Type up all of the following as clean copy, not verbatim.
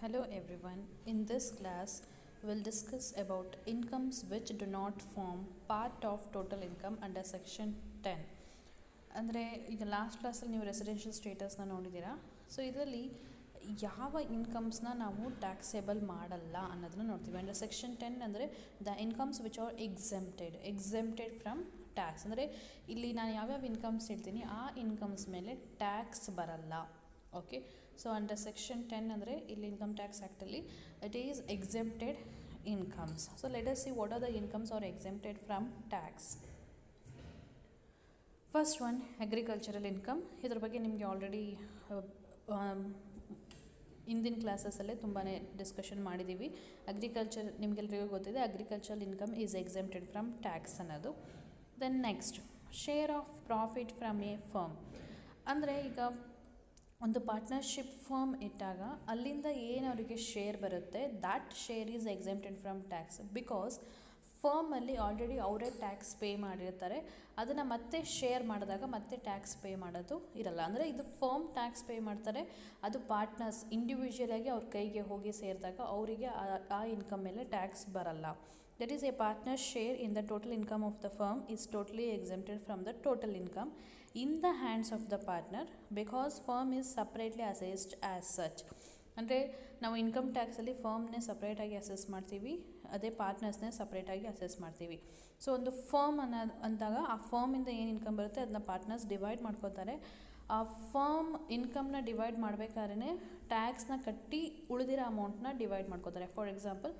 Hello everyone. In this class, we'll discuss about incomes which do not form part of total income under section 10. ಅಂದರೆ ಈಗ last ಕ್ಲಾಸಲ್ಲಿ ನೀವು residential ಸ್ಟೇಟಸ್ನ ನೋಡಿದ್ದೀರಾ. So ಇದರಲ್ಲಿ ಯಾವ ಇನ್ಕಮ್ಸ್ನ ನಾವು ಟ್ಯಾಕ್ಸೇಬಲ್ ಮಾಡಲ್ಲ ಅನ್ನೋದನ್ನ ನೋಡ್ತೀವಿ. ಅಂಡರ್ ಸೆಕ್ಷನ್ 10 ಅಂದರೆ the incomes which are exempted from tax. ಅಂದರೆ ಇಲ್ಲಿ ನಾನು ಯಾವ್ಯಾವ ಇನ್ಕಮ್ಸ್ ಹೇಳ್ತೀನಿ ಆ ಇನ್ಕಮ್ಸ್ ಮೇಲೆ ಟ್ಯಾಕ್ಸ್ ಬರಲ್ಲ. ಓಕೆ, ಸೊ ಅಂಡರ್ ಸೆಕ್ಷನ್ 10 ಅಂದರೆ ಇಲ್ಲಿ ಇನ್ಕಮ್ ಟ್ಯಾಕ್ಸ್ ಆ್ಯಕ್ಟಲ್ಲಿ it is exempted incomes. So let us see what are the incomes are exempted from tax. First one agricultural income. ಇದ್ರ ಬಗ್ಗೆ ನಿಮಗೆ ಆಲ್ರೆಡಿ ಹಿಂದಿನ ಕ್ಲಾಸಸ್ಸಲ್ಲೇ ತುಂಬಾ ಡಿಸ್ಕಷನ್ ಮಾಡಿದ್ದೀವಿ. ಅಗ್ರಿಕಲ್ಚರ್ ನಿಮಗೆಲ್ಲರಿಗೂ ಗೊತ್ತಿದೆ, agricultural income is exempted from tax ಅನ್ನೋದು. Then next, share of profit from a firm. ಅಂದರೆ ಈಗ ಒಂದು ಪಾರ್ಟ್ನರ್ಶಿಪ್ ಫರ್ಮ್ ಇಟ್ಟಾಗ ಅಲ್ಲಿಂದ ಏನು ಅವರಿಗೆ ಶೇರ್ ಬರುತ್ತೆ, that share is exempted from tax. Because ಫರ್ಮಲ್ಲಿ ಆಲ್ರೆಡಿ ಅವರೇ ಟ್ಯಾಕ್ಸ್ ಪೇ ಮಾಡಿರ್ತಾರೆ. ಅದನ್ನು ಮತ್ತೆ ಶೇರ್ ಮಾಡಿದಾಗ ಮತ್ತೆ ಟ್ಯಾಕ್ಸ್ ಪೇ ಮಾಡೋದು ಇರಲ್ಲ. ಅಂದರೆ ಇದು ಫರ್ಮ್ ಟ್ಯಾಕ್ಸ್ ಪೇ ಮಾಡ್ತಾರೆ, ಅದು ಪಾರ್ಟ್ನರ್ಸ್ ಇಂಡಿವಿಜುವಲಾಗಿ ಅವ್ರ ಕೈಗೆ ಹೋಗಿ ಸೇರಿದಾಗ ಅವರಿಗೆ ಆ ಇನ್ಕಮ್ ಮೇಲೆ ಟ್ಯಾಕ್ಸ್ ಬರಲ್ಲ. That is A partner share in the total income of the firm is totally exempted from the total income in the hands of the partner because firm is separately assessed as such. ಅಂದರೆ ನಾವು income ಟ್ಯಾಕ್ಸಲ್ಲಿ ಫರ್ಮ್ನೇ ಸಪ್ರೇಟಾಗಿ assess ಮಾಡ್ತೀವಿ, ಅದೇ ಪಾರ್ಟ್ನರ್ಸ್ನೇ ಸಪ್ರೇಟಾಗಿ assess ಮಾಡ್ತೀವಿ. So ಒಂದು firm ಅಂದಾಗ ಆ ಫರ್ಮಿಂದ ಏನು ಇನ್ಕಮ್ ಬರುತ್ತೆ ಅದನ್ನ ಪಾರ್ಟ್ನರ್ಸ್ ಡಿವೈಡ್ ಮಾಡ್ಕೋತಾರೆ. ಆ ಫರ್ಮ್ ಇನ್ಕಮ್ನ ಡಿವೈಡ್ ಮಾಡಬೇಕಾದ್ರೆ ಟ್ಯಾಕ್ಸ್ನ ಕಟ್ಟಿ ಉಳಿದಿರೋ ಅಮೌಂಟ್ನ ಡಿವೈಡ್ ಮಾಡ್ಕೋತಾರೆ. ಫಾರ್ ಎಕ್ಸಾಂಪಲ್,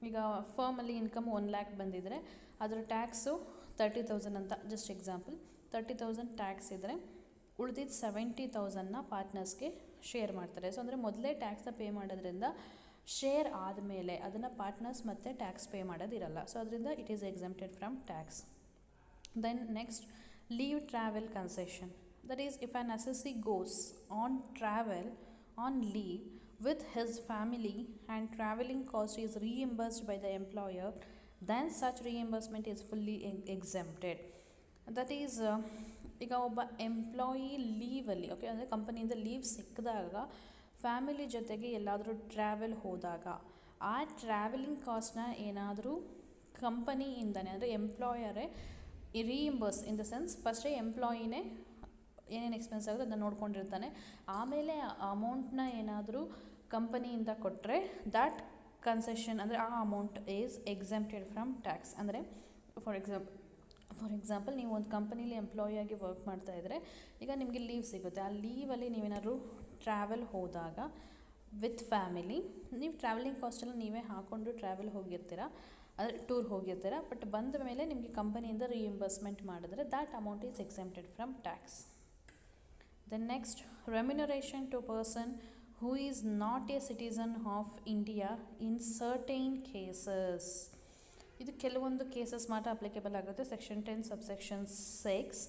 ಈಗ ಫರ್ಮಲ್ಲಿ ಇನ್ಕಮ್ 1 lakh ಬಂದಿದ್ದರೆ ಅದರ ಟ್ಯಾಕ್ಸು 30,000 ಅಂತ, ಜಸ್ಟ್ ಎಕ್ಸಾಂಪಲ್ 30,000 ಟ್ಯಾಕ್ಸ್ ಇದ್ದರೆ ಉಳಿದಿದ್ದು 70,000ನ ಪಾರ್ಟ್ನರ್ಸ್ಗೆ ಶೇರ್ ಮಾಡ್ತಾರೆ. ಸೊ ಅಂದರೆ ಮೊದಲೇ ಟ್ಯಾಕ್ಸ್ನ ಪೇ ಮಾಡೋದ್ರಿಂದ ಶೇರ್ ಆದಮೇಲೆ ಅದನ್ನು ಪಾರ್ಟ್ನರ್ಸ್ ಮತ್ತೆ ಟ್ಯಾಕ್ಸ್ ಪೇ ಮಾಡೋದಿರಲ್ಲ. ಸೊ ಅದರಿಂದ it is exempted from tax. Then next, leave travel concession. That is if an assessee goes on travel on leave with his family and travelling cost is reimbursed by the employer, then such reimbursement is fully exempted. That is, ಈಗ ಒಬ್ಬ employee ಲೀವಲ್ಲಿ, okay, ಅಂದರೆ ಕಂಪನಿಯಿಂದ leave ಸಿಕ್ಕಿದಾಗ family ಜೊತೆಗೆ ಎಲ್ಲಾದರೂ travel ಹೋದಾಗ ಆ travelling ಕಾಸ್ಟ್ನ ಏನಾದರೂ ಕಂಪನಿಯಿಂದನೇ ಅಂದರೆ ಎಂಪ್ಲಾಯರೇ ರೀಇಂಬರ್ಸ್, ಇನ್ ದ ಸೆನ್ಸ್ ಫಸ್ಟೇ ಎಂಪ್ಲಾಯಿನೇ ಏನೇನು ಎಕ್ಸ್ಪೆನ್ಸ್ ಆಗುತ್ತೆ ಅದನ್ನ ನೋಡ್ಕೊಂಡಿರ್ತಾನೆ. ಆಮೇಲೆ ಅಮೌಂಟ್ನ ಏನಾದರೂ ಕಂಪನಿಯಿಂದ ಕೊಟ್ಟರೆ ದ್ಯಾಟ್ ಕನ್ಸೆಷನ್ ಅಂದರೆ ಆ amount is exempted from tax. ಅಂದರೆ ಫಾರ್ ಎಕ್ಸಾಂಪಲ್ ನೀವು ಒಂದು ಕಂಪನಿಲಿ ಎಂಪ್ಲಾಯಿಯಾಗಿ ವರ್ಕ್ ಮಾಡ್ತಾ ಇದ್ದರೆ ಈಗ ನಿಮಗೆ ಲೀವ್ ಸಿಗುತ್ತೆ. ಆ ಲೀವಲ್ಲಿ ನೀವೇನಾದ್ರು ಟ್ರಾವೆಲ್ ಹೋದಾಗ ವಿತ್ ಫ್ಯಾಮಿಲಿ, ನೀವು ಟ್ರಾವೆಲಿಂಗ್ ಕಾಸ್ಟೆಲ್ಲ ನೀವೇ ಹಾಕ್ಕೊಂಡು ಟ್ರಾವೆಲ್ ಹೋಗಿರ್ತೀರ, ಅಂದರೆ ಟೂರ್ ಹೋಗಿರ್ತೀರ. ಬಟ್ ಬಂದ ಮೇಲೆ ನಿಮಗೆ ಕಂಪನಿಯಿಂದ ರೀಇಂಬರ್ಸ್ಮೆಂಟ್ ಮಾಡಿದ್ರೆ that amount is exempted from tax. Then next, remuneration to person who is not a citizen of India in certain cases. ಇದು ಕೆಲವೊಂದು ಕೇಸಸ್ ಮಾತ್ರ ಅಪ್ಲಿಕೇಬಲ್ ಆಗುತ್ತೆ. Section 10 subsection 6.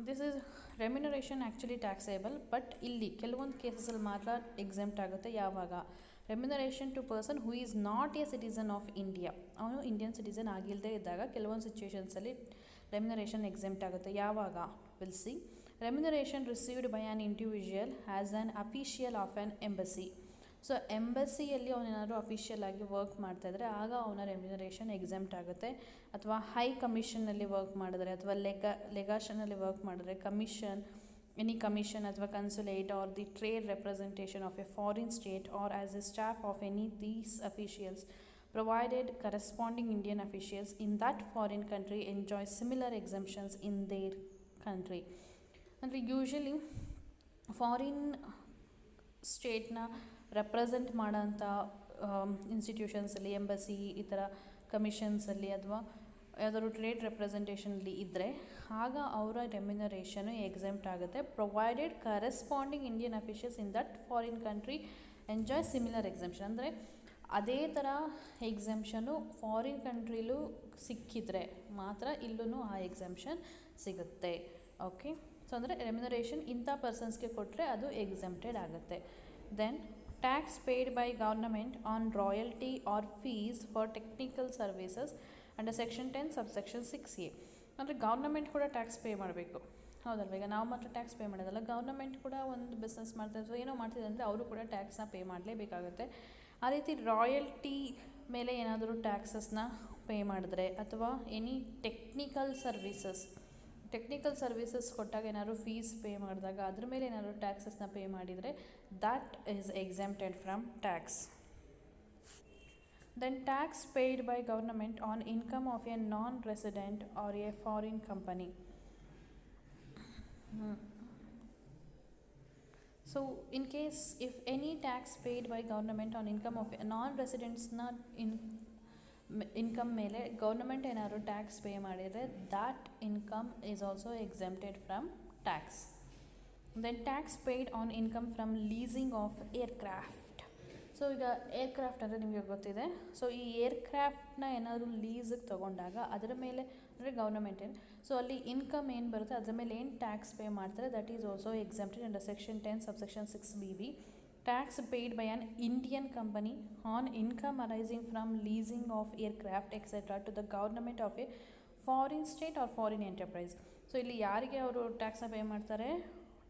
This is remuneration actually taxable, but ಇಲ್ಲಿ ಕೆಲವೊಂದು ಕೇಸಸಲ್ಲಿ ಮಾತ್ರ exempt ಆಗುತ್ತೆ. ಯಾವಾಗ? Remuneration to person who is not a citizen of India. ಅವನು ಇಂಡಿಯನ್ ಸಿಟಿಸನ್ ಆಗಿಲ್ಲದೆ ಇದ್ದಾಗ ಕೆಲವೊಂದು ಸಿಚುವೇಷನ್ಸಲ್ಲಿ ರೆಮ್ಯುನರೇಷನ್ ಎಕ್ಸೆಂಪ್ಟ್ ಆಗುತ್ತೆ. ಯಾವಾಗ? Will see. Remuneration received by an individual as an official of an embassy. So ಎಂಬಸಿಯಲ್ಲಿ ಅವನೇನಾದರೂ ಅಫಿಷಿಯಲ್ ಆಗಿ ವರ್ಕ್ ಮಾಡ್ತಾಯಿದ್ರೆ ಆಗ ಅವನ ರೆಮ್ಯುನರೇಷನ್ ಎಕ್ಸೆಂಪ್ಟ್ ಆಗುತ್ತೆ. ಅಥವಾ ಹೈ ಕಮಿಷನ್ನಲ್ಲಿ ವರ್ಕ್ ಮಾಡಿದ್ರೆ ಅಥವಾ ಲೆಗಾಷನಲ್ಲಿ ವರ್ಕ್ ಮಾಡಿದ್ರೆ ಕಮಿಷನ್, ಎನಿ ಕಮಿಷನ್ ಅಥವಾ consulate or the trade representation of a foreign state or as a staff of any these officials provided corresponding Indian officials in that foreign country enjoy similar exemptions in their country. ಅಂದರೆ usually foreign ಸ್ಟೇಟ್ನ represent ಮಾಡೋಂಥ ಇನ್ಸ್ಟಿಟ್ಯೂಷನ್ಸಲ್ಲಿ, embassy, ಈ ಥರ ಕಮಿಷನ್ಸಲ್ಲಿ ಅಥವಾ ಯಾವುದಾದ್ರು trade ರೆಪ್ರೆಸೆಂಟೇಷನಲ್ಲಿ ಇದ್ದರೆ ಆಗ ಅವರ ರೆಮ್ಯುನರೇಷನು exempt ಆಗುತ್ತೆ. Provided corresponding Indian officials in that foreign country enjoy similar exemption. ಅಂದರೆ ಅದೇ ಥರ ಎಕ್ಸೆಂಪ್ಷನು ಫಾರಿನ್ ಕಂಟ್ರಿಲೂ ಸಿಕ್ಕಿದರೆ ಮಾತ್ರ ಇಲ್ಲೂ ಆ ಎಕ್ಸೆಂಪ್ಷನ್ ಸಿಗುತ್ತೆ. ಓಕೆ, ಸೊ ಅಂದರೆ ರೆಮ್ಯುನರೇಷನ್ ಇಂಥ ಪರ್ಸನ್ಸ್ಗೆ ಕೊಟ್ಟರೆ ಅದು ಎಕ್ಸೆಂಪ್ಟೆಡ್ ಆಗುತ್ತೆ. Then tax paid by government on royalty or fees for technical services under section 10 subsection 6A. ಅಂದರೆ ಗೌರ್ನಮೆಂಟ್ ಕೂಡ ಟ್ಯಾಕ್ಸ್ ಪೇ ಮಾಡಬೇಕು. ಹೌದಲ್ವ. ಈಗ ನಾವು ಮಾತ್ರ ಟ್ಯಾಕ್ಸ್ ಪೇ ಮಾಡೋದಲ್ಲ, ಗೌರ್ಮೆಂಟ್ ಕೂಡ ಒಂದು ಬಿಸ್ನೆಸ್ ಮಾಡ್ತಾರೆ ಅಥವಾ ಏನೋ ಮಾಡ್ತಿದೆ ಅಂದರೆ ಅವರು ಕೂಡ ಟ್ಯಾಕ್ಸ್ನ ಪೇ ಮಾಡಲೇಬೇಕಾಗುತ್ತೆ. ಆ ರೀತಿ ರಾಯಲ್ಟಿ ಮೇಲೆ ಏನಾದರೂ ಟ್ಯಾಕ್ಸಸ್ನ ಪೇ ಮಾಡಿದ್ರೆ ಅಥವಾ ಎನಿ ಟೆಕ್ನಿಕಲ್ ಸರ್ವಿಸಸ್ ಕೊಟ್ಟಾಗ ಏನಾದರೂ ಫೀಸ್ ಪೇ ಮಾಡಿದಾಗ ಅದ್ರ ಮೇಲೆ ಏನಾದರೂ ಟ್ಯಾಕ್ಸಸ್ನ ಪೇ ಮಾಡಿದರೆ that is exempted from tax. Then tax paid by government on income of a non-resident or a foreign company. So in case if any tax paid by government on income of a non-residents not in income ಮೇಲೆ government ಏನಾದ್ರು tax pay ಮಾಡಿದರೆ that income is also exempted from tax. Then tax paid on income from leasing of aircraft. So ಈಗ aircraft ಅಂದರೆ ನಿಮಗೆ ಗೊತ್ತಿದೆ. So ಈ ಏರ್ಕ್ರಾಫ್ಟ್ನ ಏನಾದರೂ ಲೀಸಿಗೆ ತೊಗೊಂಡಾಗ ಅದರ ಮೇಲೆ ಅಂದರೆ ಗೌರ್ಮೆಂಟ್ ಸೊ ಅಲ್ಲಿ ಇನ್ಕಮ್ ಏನು ಬರುತ್ತೆ ಅದ್ರ ಮೇಲೆ ಏನು ಟ್ಯಾಕ್ಸ್ ಪೇ ಮಾಡ್ತಾರೆ that is also exempted under section 10 subsection 6bb. Tax paid by an Indian company on income arising from leasing of aircraft etcetera to the government of a foreign state or foreign enterprise. So ಇಲ್ಲಿ ಯಾರಿಗೆ ಅವರು ಟ್ಯಾಕ್ಸ್ನ pay ಮಾಡ್ತಾರೆ?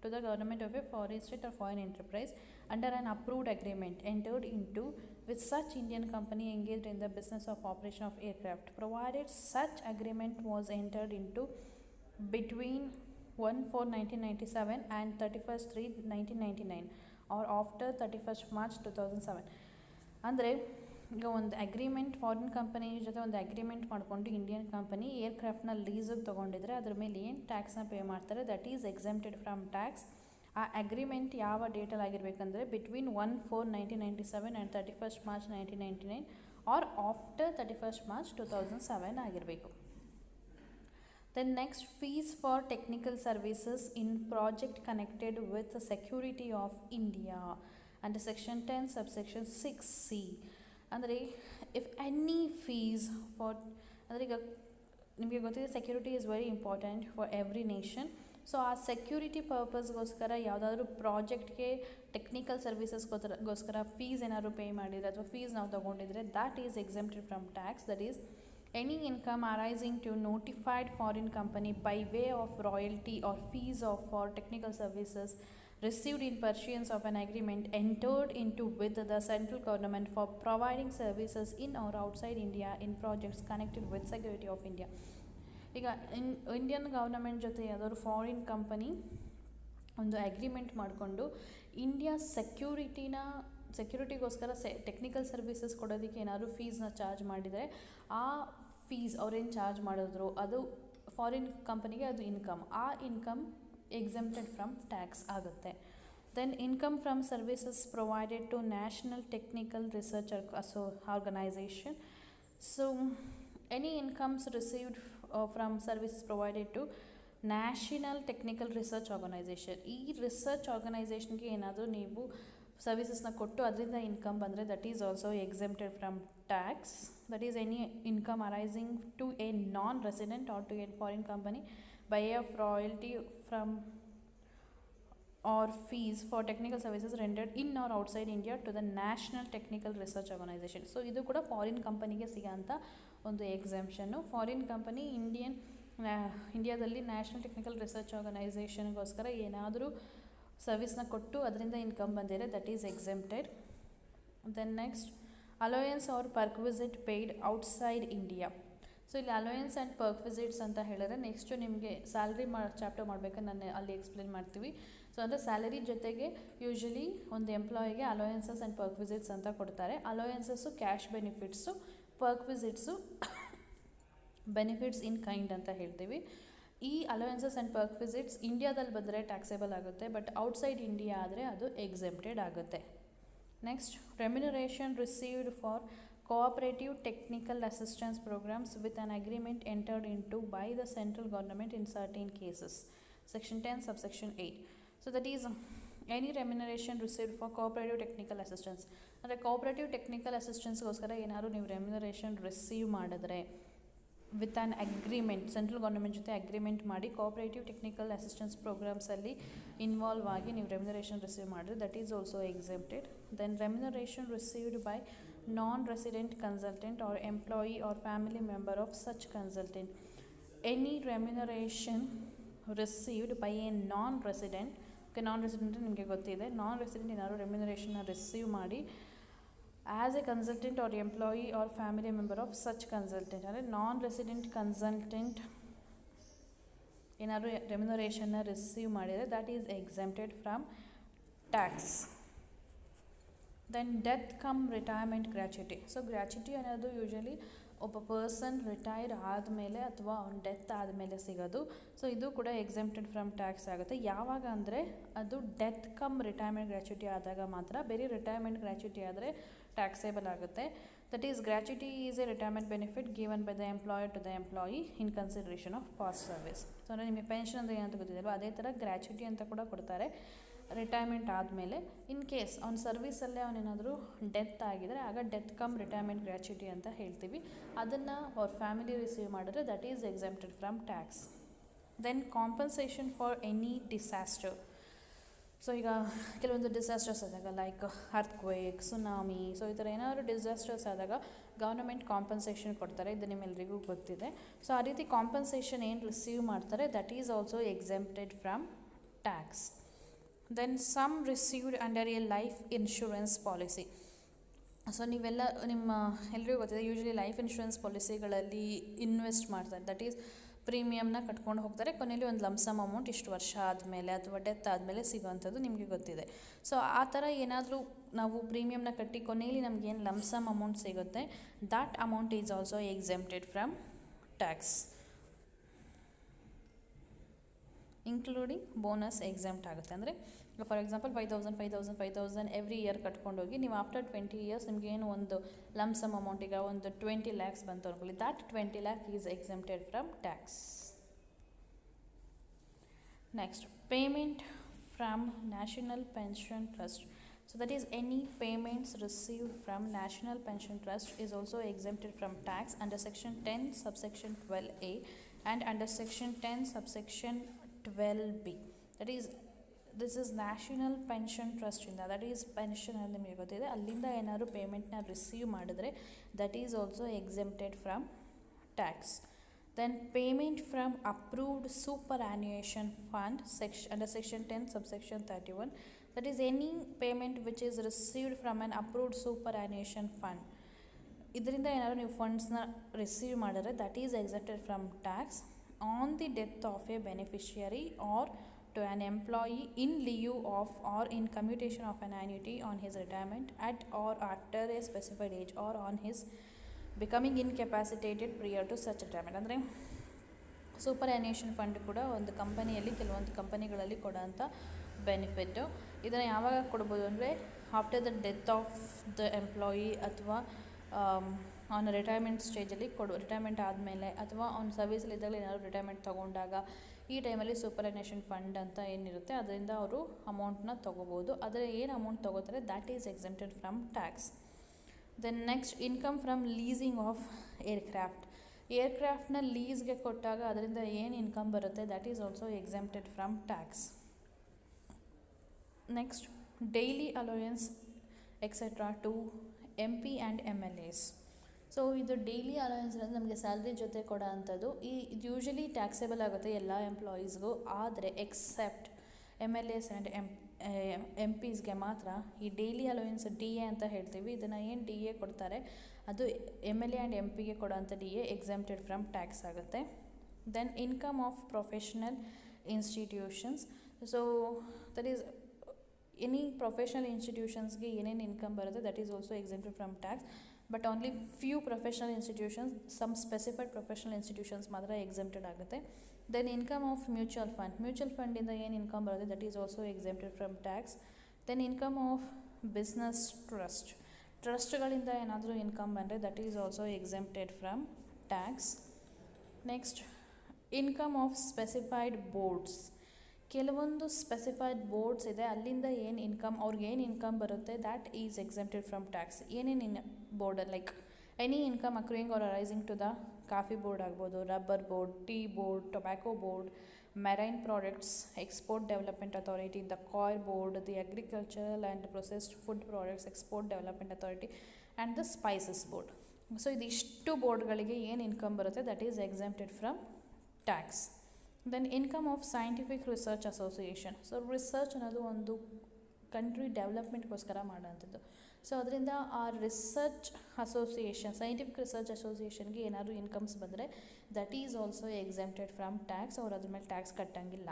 to the government of a foreign state or foreign enterprise under an approved agreement entered into with such Indian company engaged in the business of operation of aircraft, provided such agreement was entered into between 1/4/1997 and 31/3/1999 or after 31st March 2007. ಅಂದರೆ ಈಗ ಒಂದು agreement foreign company ಜೊತೆ ಒಂದು agreement ಮಾಡಿಕೊಂಡು Indian company ಏರ್ಕ್ರಾಫ್ಟ್ನ ಲೀಸಿಗೆ ತೊಗೊಂಡಿದ್ರೆ ಅದ್ರ ಮೇಲೆ ಏನು ಟ್ಯಾಕ್ಸ್ನ ಪೇ ಮಾಡ್ತಾರೆ that is exempted from tax. ಆ ಅಗ್ರಿಮೆಂಟ್ ಯಾವ ಡೇಟಲ್ಲಿ ಆಗಿರಬೇಕಂದ್ರೆ between 1/4/1997 and 31st March 1999 or after 31st March 2007 ಆಗಿರಬೇಕು. Then next, fees for technical services in project connected with the security of India under section 10 subsection 6c. ಅಂದರೆ if any fees for ಅಂದರೆ ಈಗ ನಿಮಗೆ ಗೊತ್ತಿದೆ security is very important for every nation. So ಆ security ಪರ್ಪಸ್ಗೋಸ್ಕರ ಯಾವುದಾದ್ರೂ ಪ್ರಾಜೆಕ್ಟ್ಗೆ technical ಸರ್ವಿಸಸ್ಗೋಸ್ಕರ ಫೀಸ್ ಏನಾದ್ರು ಪೇ ಮಾಡಿದರೆ ಅಥವಾ ಫೀಸ್ ನಾವು ತೊಗೊಂಡಿದ್ರೆ that is exempted from tax. That is any income arising to notified foreign company by way of royalty or fees of for technical services received in pursuance of an agreement entered into with the central government for providing services in or outside India in projects connected with security of India. ಈಗ Indian government ಜೊತೆ ಯಾವುದಾದ್ರು foreign company ಒಂದು agreement ಮಾಡಿಕೊಂಡು India ಸೆಕ್ಯೂರಿಟಿಗೋಸ್ಕರ technical services ಕೊಡೋದಕ್ಕೆ ಏನಾದರೂ ಫೀಸ್ನ charge ಮಾಡಿದರೆ ಆ fees ಅವ್ರೇನು ಚಾರ್ಜ್ ಮಾಡಿದ್ರು ಅದು ಫಾರಿನ್ ಕಂಪನಿಗೆ ಅದು ಇನ್ಕಮ್, ಆ ಇನ್ಕಮ್ ಎಕ್ಸೆಂಪ್ಟೆಡ್ ಫ್ರಮ್ ಟ್ಯಾಕ್ಸ್ ಆಗುತ್ತೆ. Then income from services provided to National Technical Research Organisation. So any incomes received from services provided to National Technical Research Organisation. ಈ ರಿಸರ್ಚ್ ಆರ್ಗನೈಸೇಷನ್ಗೆ ಏನಾದರೂ ನೀವು ಸರ್ವಿಸಸ್ನ ಕೊಟ್ಟು ಅದರಿಂದ ಇನ್ಕಮ್ ಬಂದರೆ that is also exempted from tax. That is any income arising to a non resident or to a foreign company by way of royalty from or fees for technical services rendered in or outside India to the National Technical Research Organization. So ಇದು ಕೂಡ foreign ಕಂಪನಿಗೆ ಸಿಗೋಂಥ ಒಂದು exemption. Foreign company ಇಂಡಿಯಾದಲ್ಲಿ National Technical Research ಆರ್ಗನೈಸೇಷನ್ಗೋಸ್ಕರ ಏನಾದರೂ ಸರ್ವಿಸ್ನ ಕೊಟ್ಟು ಅದರಿಂದ ಇನ್ಕಮ್ ಬಂದಿದೆ that is exempted. Then next, allowance or perquisite paid outside India. So ಇಲ್ಲಿ ಅಲೋಯನ್ಸ್ ಆ್ಯಂಡ್ ಪರ್ಕ್ವಿಸಿಟ್ಸ್ ಅಂತ ಹೇಳಿದ್ರೆ ನೆಕ್ಸ್ಟು ನಿಮಗೆ ಸ್ಯಾಲ್ರಿ ಚಾಪ್ಟರ್ ಮಾಡಬೇಕಾದ್ರೆ ನಾನು ಅಲ್ಲಿ ಎಕ್ಸ್ಪ್ಲೇನ್ ಮಾಡ್ತೀವಿ. ಸೊ ಅಂದರೆ ಸ್ಯಾಲರಿ ಜೊತೆಗೆ ಯೂಶ್ವಲಿ ಒಂದು ಎಂಪ್ಲಾಯಿಗೆ ಅಲೋಯನ್ಸಸ್ ಆ್ಯಂಡ್ ಪರ್ಕ್ವಿಸಿಟ್ಸ್ ಅಂತ ಕೊಡ್ತಾರೆ. Allowances cash benefits, perquisites benefits in kind ಅಂತ ಹೇಳ್ತೀವಿ. ಈ ಅಲೋಯನ್ಸಸ್ ಆ್ಯಂಡ್ ಪರ್ಕ್ವಿಸಿಟ್ಸ್ ಇಂಡಿಯಾದಲ್ಲಿ ಬಂದರೆ ಟ್ಯಾಕ್ಸೇಬಲ್ ಆಗುತ್ತೆ, ಬಟ್ ಔಟ್ಸೈಡ್ ಇಂಡಿಯಾ ಆದರೆ ಅದು ಎಕ್ಸೆಂಪ್ಟೆಡ್ ಆಗುತ್ತೆ. Next, remuneration received for cooperative technical assistance programs with an agreement entered into by the central government in certain cases. Section 10 subsection 8. So that is any remuneration received for cooperative technical assistance. ಅಂದರೆ cooperative technical assistance-ಗೋಸ್ಕರ ಏನಾದ್ರು ನೀವು remuneration receive ಮಾಡಿದ್ರೆ with an agreement, central government ಜೊತೆ agreement ಮಾಡಿ cooperative technical assistance ಪ್ರೋಗ್ರಾಮ್ಸಲ್ಲಿ involve ಆಗಿ ನೀವು ರೆಮ್ಯುನರೇಷನ್ ರಿಸೀವ್ ಮಾಡಿದ್ರೆ that is also exempted. Then remuneration received by non-resident consultant or employee or family member of such consultant. Any remuneration received by a non resident. Okay, non resident ನಿಮಗೆ ಗೊತ್ತಿದೆ. Non resident ಏನಾದರೂ ರೆಮ್ಯುನರೇಷನ್ನ receive ಮಾಡಿ as a consultant or employee or family member of such consultant, ಅಂದರೆ non resident consultant ಏನಾದರೂ ರೆಮ್ಯುನರೇಷನ್ನ receive ಮಾಡಿದರೆ that is exempted from tax. Then death cum retirement gratuity. So gratuity ಅನ್ನೋದು ಯೂಶಲಿ ಒಬ್ಬ person retire ಆದಮೇಲೆ ಅಥವಾ ಅವ್ನ ಡೆತ್ ಆದಮೇಲೆ ಸಿಗೋದು. ಸೊ ಇದು ಕೂಡ ಎಕ್ಸೆಂಪ್ಟೆಡ್ ಫ್ರಮ್ ಟ್ಯಾಕ್ಸ್ ಆಗುತ್ತೆ. ಯಾವಾಗ ಅಂದರೆ ಅದು ಡೆತ್ ಕಮ್ ರಿಟೈರ್ಮೆಂಟ್ ಗ್ರ್ಯಾಚ್ಯುಟಿ ಆದಾಗ ಮಾತ್ರ. ಬೇರೆ ರಿಟೈರ್ಮೆಂಟ್ ಗ್ರ್ಯಾಚ್ಯುಟಿ ಆದರೆ ಟ್ಯಾಕ್ಸೇಬಲ್ ಆಗುತ್ತೆ. That is gratuity is a retirement benefit given by the employer to the employee in consideration of past service. So ಅಂದರೆ ನಿಮಗೆ ಪೆನ್ಷನ್ ಅಂದರೆ ಏನಂತ ಗೊತ್ತಿದೆಯಲ್ವ, ಅದೇ ಥರ ಗ್ರ್ಯಾಚ್ಯುಟಿ ಅಂತ ಕೂಡ ಕೊಡ್ತಾರೆ ರಿಟೈರ್ಮೆಂಟ್ ಆದಮೇಲೆ. ಇನ್ ಕೇಸ್ ಅವ್ನ ಸರ್ವೀಸಲ್ಲೇ ಅವನೇನಾದರೂ ಡೆತ್ ಆಗಿದರೆ ಆಗ ಡೆತ್ ಕಮ್ ರಿಟೈರ್ಮೆಂಟ್ ಗ್ರ್ಯಾಚ್ಯುಟಿ ಅಂತ ಹೇಳ್ತೀವಿ. ಅದನ್ನು ಅವ್ರ ಫ್ಯಾಮಿಲಿ ರಿಸೀವ್ ಮಾಡಿದ್ರೆ that is exempted from tax. Then compensation for any disaster. So ಈಗ ಕೆಲವೊಂದು ಡಿಸಾಸ್ಟರ್ಸ್ ಆದಾಗ ಲೈಕ್ ಅರ್ಥ್ಕ್ವೇಕ್, ಸುನಾಮಿ, ಸೊ ಈ ಥರ ಏನಾದರೂ ಡಿಸಾಸ್ಟರ್ಸ್ ಆದಾಗ ಗೌರ್ಮೆಂಟ್ ಕಾಂಪನ್ಸೇಷನ್ ಕೊಡ್ತಾರೆ. ಇದು ನಿಮ್ಮೆಲ್ಲರಿಗೂ ಗೊತ್ತಿದೆ. ಸೊ ಆ ರೀತಿ ಕಾಂಪನ್ಸೇಷನ್ ಏನು ರಿಸೀವ್ ಮಾಡ್ತಾರೆ that is also exempted from tax. Then sum received under a life insurance policy. So ನೀವೆಲ್ಲ ಎಲ್ರಿಗೂ ಗೊತ್ತಿದೆ, ಯೂಶ್ವಲಿ ಲೈಫ್ ಇನ್ಶೂರೆನ್ಸ್ ಪಾಲಿಸಿಗಳಲ್ಲಿ ಇನ್ವೆಸ್ಟ್ ಮಾಡ್ತಾರೆ. ದಟ್ ಈಸ್ ಪ್ರೀಮಿಯಮ್ನ ಕಟ್ಕೊಂಡು ಹೋಗ್ತಾರೆ. ಕೊನೆಯಲ್ಲಿ ಒಂದು ಲಮ್ಸಮ್ ಅಮೌಂಟ್ ಇಷ್ಟು ವರ್ಷ ಆದಮೇಲೆ ಅಥವಾ ಡೆತ್ ಆದಮೇಲೆ ಸಿಗೋವಂಥದ್ದು ನಿಮಗೆ ಗೊತ್ತಿದೆ. ಸೊ ಆ ಥರ ಏನಾದರೂ ನಾವು ಪ್ರೀಮಿಯಮ್ನ ಕಟ್ಟಿ ಕೊನೆಯಲ್ಲಿ ನಮಗೇನು ಲಮ್ಸಮ್ ಅಮೌಂಟ್ ಸಿಗುತ್ತೆ that amount is also exempted from tax, including bonus exempt ಆಗುತ್ತೆ. ಅಂದರೆ ಫಾರ್ ಎಕ್ಸಾಂಪಲ್ 5,000 ಎವ್ರಿ ಇಯರ್ ಕಟ್ಕೊಂಡೋಗಿ ನೀವು ಆಫ್ಟರ್ 20 ಇಯರ್ಸ್ ನಿಮಗೇನು ಒಂದು ಲಮ್ಸಮ್ ಅಮೌಂಟ್ ಈಗ ಒಂದು 20 lakhs ಬಂತು ಅನ್ಕೊಳ್ಳಿ, that 20 lakh is exempted from tax. Next, payment from national pension trust. So that is any payments received from National Pension Trust is also exempted from tax under section 10 subsection 12a and under section 10 subsection 12b. That is, this is National Pension Trust ಇಂದ, that is pension ಅಂತ ನಿಮಗೆ ಗೊತ್ತಿದೆ, ಅಲ್ಲಿಂದ ಏನಾದರೂ ಪೇಮೆಂಟ್ನ receive ಮಾಡಿದ್ರೆ that is also exempted from tax. Then payment from approved superannuation fund under section 10 subsection 31. That is any payment which is received from an approved superannuation fund. ಇದರಿಂದ ಏನಾದರೂ ನೀವು ಫಂಡ್ಸ್ನ ರಿಸೀವ್ ಮಾಡಿದ್ರೆ that is exempted from tax on the death of a beneficiary or to an employee in lieu of or in commutation of an annuity on his retirement at or after a specified age or on his becoming incapacitated prior to such retirement. ಅಂದರೆ super ಆ್ಯನ್ಯೂಷನ್ fund ಕೂಡ ಒಂದು ಕಂಪನಿಯಲ್ಲಿ ಕೆಲವೊಂದು ಕಂಪನಿಗಳಲ್ಲಿ ಕೊಡೋಂಥ benefit. ಇದನ್ನು ಯಾವಾಗ ಕೊಡ್ಬೋದು ಅಂದರೆ after the death of the employee ಅಥವಾ ಅವನ ರಿಟೈರ್ಮೆಂಟ್ ಸ್ಟೇಜಲ್ಲಿ ರಿಟೈರ್ಮೆಂಟ್ ಆದಮೇಲೆ ಅಥವಾ ಅವ್ನ ಸರ್ವೀಸಲ್ಲಿದ್ದಾಗ ಏನಾದರೂ ರಿಟೈರ್ಮೆಂಟ್ ತೊಗೊಂಡಾಗ ಈ ಟೈಮಲ್ಲಿ ಸೂಪರ್ ಆ್ಯನ್ಯೂಷನ್ ಫಂಡ್ ಅಂತ ಏನಿರುತ್ತೆ ಅದರಿಂದ ಅವರು ಅಮೌಂಟ್ನ ತೊಗೋಬೋದು. ಆದರೆ ಏನು ಅಮೌಂಟ್ ತೊಗೋತಾರೆ that is exempted from tax. Then next, income from leasing of aircraft. ಏರ್ಕ್ರಾಫ್ಟ್ನ ಲೀಸ್ಗೆ ಕೊಟ್ಟಾಗ ಅದರಿಂದ ಏನು ಇನ್ಕಮ್ ಬರುತ್ತೆ that is also exempted from tax. Next, daily allowance etcetera to MP and MLAs. So ಇದು ಡೈಲಿ ಅಲೋಯನ್ಸ್ ಅಂದರೆ ನಮಗೆ ಸ್ಯಾಲ್ರಿ ಜೊತೆ ಕೊಡೋ ಅಂಥದ್ದು. ಇದು ಯೂಶಲಿ ಟ್ಯಾಕ್ಸೇಬಲ್ ಆಗುತ್ತೆ ಎಲ್ಲ ಎಂಪ್ಲಾಯೀಸ್ಗೂ. ಆದರೆ ಎಕ್ಸೆಪ್ಟ್ MLAs ಆ್ಯಂಡ್ MPsಗೆ ಮಾತ್ರ ಈ ಡೈಲಿ ಅಲೋಯನ್ಸ್ DA ಅಂತ ಹೇಳ್ತೀವಿ. ಇದನ್ನು ಏನು DA ಕೊಡ್ತಾರೆ ಅದು MLA ಆ್ಯಂಡ್ MPಗೆ ಕೊಡೋಂಥ DA ಎಕ್ಸೆಂಪ್ಟೆಡ್ ಫ್ರಮ್ ಟ್ಯಾಕ್ಸ್ ಆಗುತ್ತೆ. Then income of professional institutions. So that is any professional ಇನ್ಸ್ಟಿಟ್ಯೂಷನ್ಸ್ಗೆ ಏನೇನು ಇನ್ಕಮ್ ಬರುತ್ತೆ that is also exempted from tax. But only few professional institutions, some specified professional institutions ಮಾತ್ರ exempted ಆಗುತ್ತೆ. Then income of mutual fund. Mutual ಫಂಡಿಂದ ಏನು income ಬರುತ್ತೆ that is also exempted from tax. Then income of business trust. ಟ್ರಸ್ಟ್ಗಳಿಂದ ಏನಾದರೂ income ಬಂದರೆ that is also exempted from tax. Next, income of specified boards. ಕೆಲವೊಂದು specified boards ಇದೆ, ಅಲ್ಲಿಂದ ಏನು ಇನ್ಕಮ್ ಅವ್ರಿಗೇನು ಇನ್ಕಮ್ ಬರುತ್ತೆ that is exempted from tax. ಏನೇನು board like any income accruing or arising to the coffee board ಆಗ್ಬೋದು, rubber board, tea board, tobacco board, marine products export development authority, the coir board, the agricultural and processed food products export development authority and the spices board. So ಇದಿಷ್ಟು ಬೋರ್ಡ್ಗಳಿಗೆ ಏನು income ಬರುತ್ತೆ that is exempted from tax. Then income of scientific research association. So research ಅನ್ನೋದು ಒಂದು country ಡೆವಲಪ್ಮೆಂಟ್ಗೋಸ್ಕರ ಮಾಡೋಂಥದ್ದು. So ಅದರಿಂದ ಆ ರಿಸರ್ಚ್ ಅಸೋಸಿಯೇಷನ್, ಸೈಂಟಿಫಿಕ್ ರಿಸರ್ಚ್ ಅಸೋಸಿಯೇಷನ್ಗೆ ಏನಾದರೂ ಇನ್ಕಮ್ಸ್ ಬಂದರೆ that is also exempted from tax. ಅವ್ರು ಅದ್ರ ಮೇಲೆ ಟ್ಯಾಕ್ಸ್ ಕಟ್ಟಂಗಿಲ್ಲ.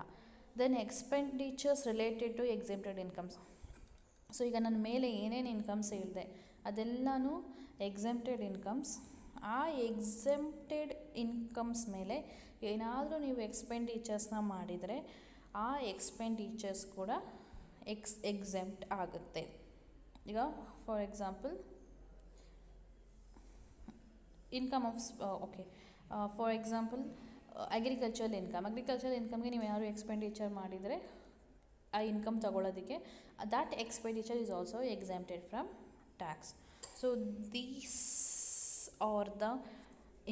Then expenditures related to exempted incomes. So ಈಗ ನನ್ನ ಮೇಲೆ ಏನೇನು ಇನ್ಕಮ್ಸ್ ಹೇಳಿದೆ ಅದೆಲ್ಲನೂ ಎಕ್ಸೆಂಪ್ಟೆಡ್ ಇನ್ಕಮ್ಸ್. ಆ ಎಕ್ಸೆಂಪ್ಟೆಡ್ ಇನ್ಕಮ್ಸ್ ಮೇಲೆ ಏನಾದರೂ ನೀವು ಎಕ್ಸ್ಪೆಂಡಿಚರ್ಸ್ನ ಮಾಡಿದರೆ ಆ ಎಕ್ಸ್ಪೆಂಡಿಚರ್ಸ್ ಕೂಡ ಎಕ್ಸೆಂಪ್ಟ್ ಆಗುತ್ತೆ. ಈಗ for example income of for example agricultural ಇನ್ಕಮ್ಗೆ ನೀವು ಏನಾದರೂ ಎಕ್ಸ್ಪೆಂಡಿಚರ್ ಮಾಡಿದರೆ ಆ ಇನ್ಕಮ್ ತಗೊಳ್ಳೋದಕ್ಕೆ that expenditure is also exempted from tax. So these are the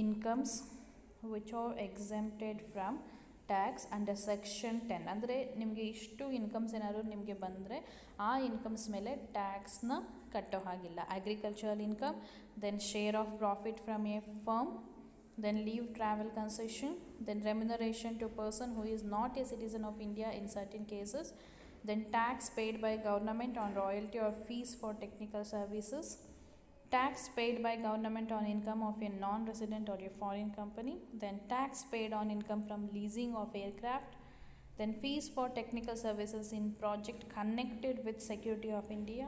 incomes which are exempted from tax under section 10. ಅಂದರೆ ನಿಮಗೆ ಇಷ್ಟು ಇನ್ಕಮ್ಸ್ ಏನಾದರೂ ನಿಮಗೆ ಬಂದರೆ ಆ ಇನ್ಕಮ್ಸ್ ಮೇಲೆ ಟ್ಯಾಕ್ಸ್ನ ಕಟ್ಟೋ ಹಾಗಿಲ್ಲ. Agricultural income, then share of profit from a firm, then leave travel concession, then remuneration to person who is not a citizen of India in certain cases, then tax paid by government on royalty or fees for technical services, tax paid by government on income of a non-resident or a foreign company, then tax paid on income from leasing of aircraft, then fees for technical services in project connected with security of India,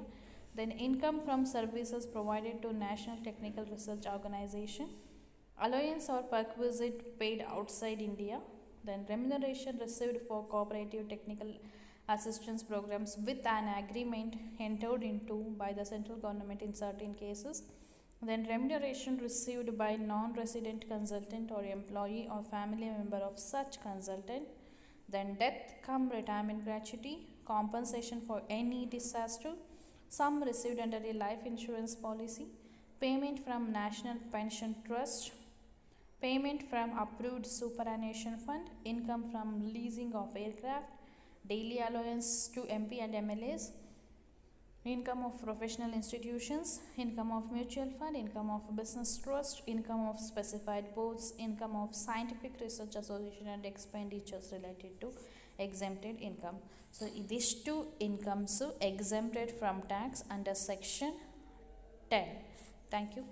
then income from services provided to National Technical Research Organization, allowance or perquisite paid outside India, then remuneration received for cooperative technical assistance programs with an agreement entered into by the central government in certain cases, then remuneration received by non-resident consultant or employee or family member of such consultant, then death cum retirement gratuity, compensation for any disaster, sum received under a life insurance policy, payment from National Pension Trust, payment from approved superannuation fund, income from leasing of aircraft, daily allowance to MP and MLAs, income of professional institutions, income of mutual fund, income of business trust, income of specified boards, income of scientific research association and expenditures related to exempted income. So idishtu incomes exempted from tax under section 10. Thank you.